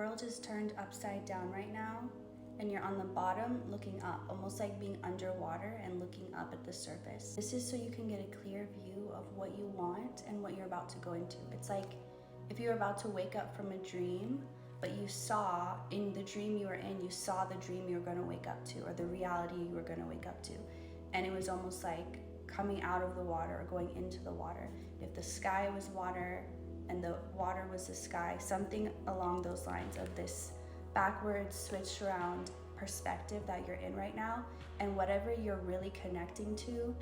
world is turned upside down right now, and you're on the bottom looking up, almost like being underwater and looking up at the surface. This is so you can get a clear view of what you want and what you're about to go into. It's like if you were about to wake up from a dream, but you saw in the dream you were in, you saw the dream you were going to wake up to, or the reality you were going to wake up to. And it was almost like coming out of the water or going into the water. If the sky was water and the water was the sky, something along those lines of this backwards, switched around perspective that you're in right now. And whatever you're really connecting to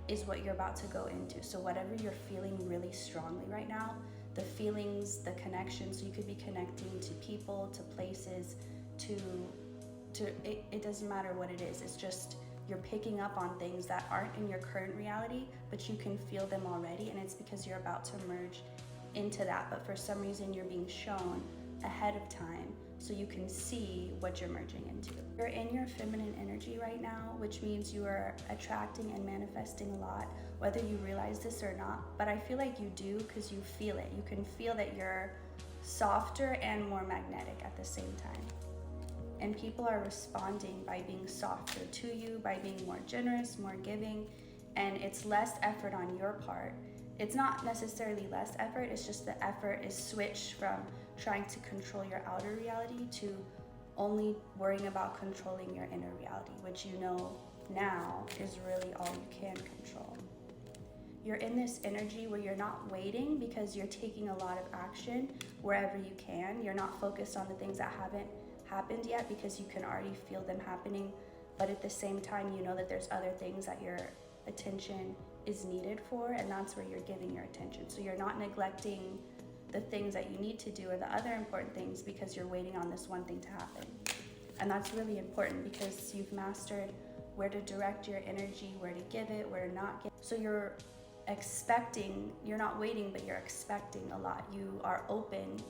is what you're about to go into. So whatever you're feeling really strongly right now, the feelings, the connections, you could be connecting to people, to places, it doesn't matter what it is. It's just you're picking up on things that aren't in your current reality, but you can feel them already, and it's because you're about to merge into that. But for some reason you're being shown ahead of time so you can see what you're merging into. You're in your feminine energy right now, which means you are attracting and manifesting a lot, whether you realize this or not. But I feel like you do, because you feel it. You can feel that you're softer and more magnetic at the same time. And people are responding by being softer to you, by being more generous, more giving, and it's less effort on your part. It's not necessarily less effort, it's just the effort is switched from trying to control your outer reality to only worrying about controlling your inner reality, which you know now is really all you can control. You're in this energy where you're not waiting because you're taking a lot of action wherever you can. You're not focused on the things that haven't happened yet because you can already feel them happening, but at the same time you know that there's other things that your attention is needed for, and that's where you're giving your attention. So you're not neglecting the things that you need to do or the other important things because you're waiting on this one thing to happen. And that's really important because you've mastered where to direct your energy, where to give it, where to not give. So you're expecting, you're not waiting, but you're expecting a lot. You are open.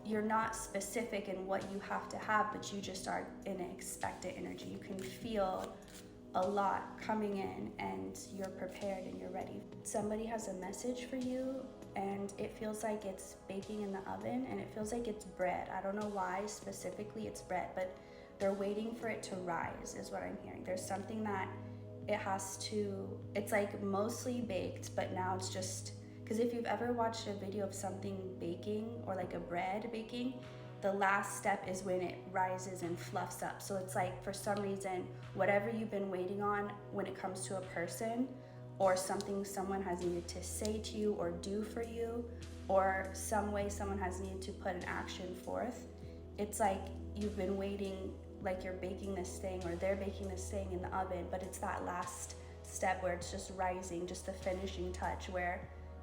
You're not specific in what you have to have, but you just are in an expectant energy. You can feel a lot coming in and you're prepared and you're ready. Somebody has a message for you and it feels like it's baking in the oven, and it feels like it's bread. I don't know why specifically it's bread, but they're waiting for it to rise is what I'm hearing. There's something that it has to, it's like mostly baked, but now it's just, because if you've ever watched a video of something baking or like a bread baking, the last step is when it rises and fluffs up. So it's like for some reason, whatever you've been waiting on when it comes to a person or something someone has needed to say to you or do for you, or some way someone has needed to put an action forth, it's like you've been waiting, like you're baking this thing or they're baking this thing in the oven, but it's that last step where it's just rising, just the finishing touch, where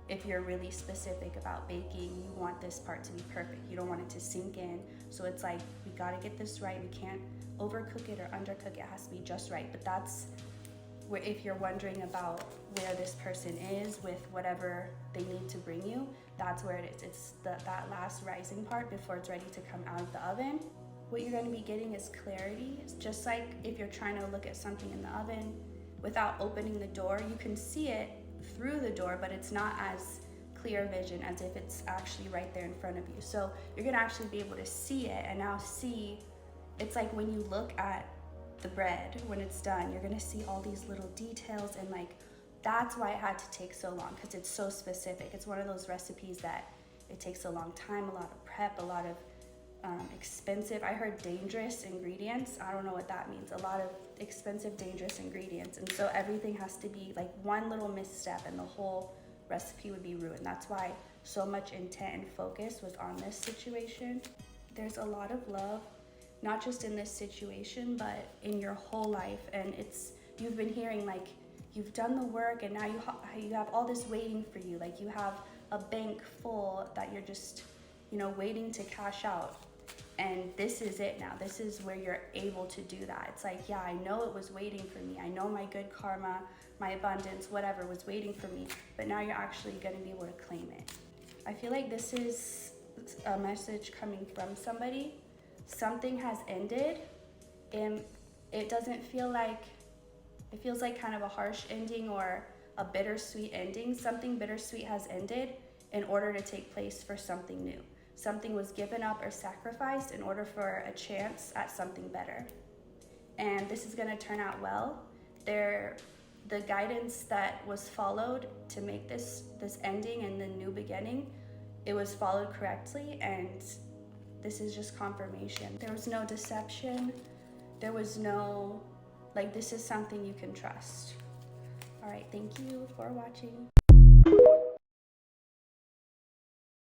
if you're really specific about baking, you want this part to be perfect. You don't want it to sink in. So it's like, we gotta get this right. We can't overcook it or undercook it. It has to be just right. But that's where, if you're wondering about where this person is with whatever they need to bring you, that's where it is. It's that last rising part before it's ready to come out of the oven. What you're gonna be getting is clarity. It's just like if you're trying to look at something in the oven without opening the door, you can see it through the door, but it's not as clear vision as if it's actually right there in front of you. So you're gonna actually be able to see it, and now see, it's like when you look at the bread when it's done, you're gonna see all these little details, and like that's why it had to take so long, because it's so specific. It's one of those recipes that it takes a long time, a lot of prep, a lot of expensive, I heard dangerous ingredients. I don't know what that means. A lot of expensive, dangerous ingredients. And so everything has to be like one little misstep and the whole recipe would be ruined. That's why so much intent and focus was on this situation. There's a lot of love, not just in this situation, but in your whole life. And it's, you've been hearing like, you've done the work and now you have all this waiting for you. Like you have a bank full that you're just, you know, waiting to cash out. And this is it now. This is where you're able to do that. It's like, yeah, I know it was waiting for me. I know my good karma, my abundance, whatever was waiting for me, but now you're actually gonna be able to claim it. I feel like this is a message coming from somebody. Something has ended, and it doesn't feel like, it feels like kind of a harsh ending or a bittersweet ending. Something bittersweet has ended in order to take place for something new. something was given up or sacrificed in order for a chance at something better. And this is going to turn out well. The guidance that was followed to make this ending and the new beginning, it was followed correctly, and this is just confirmation. There was no deception. There was no, like, this is something you can trust. All right, thank you for watching.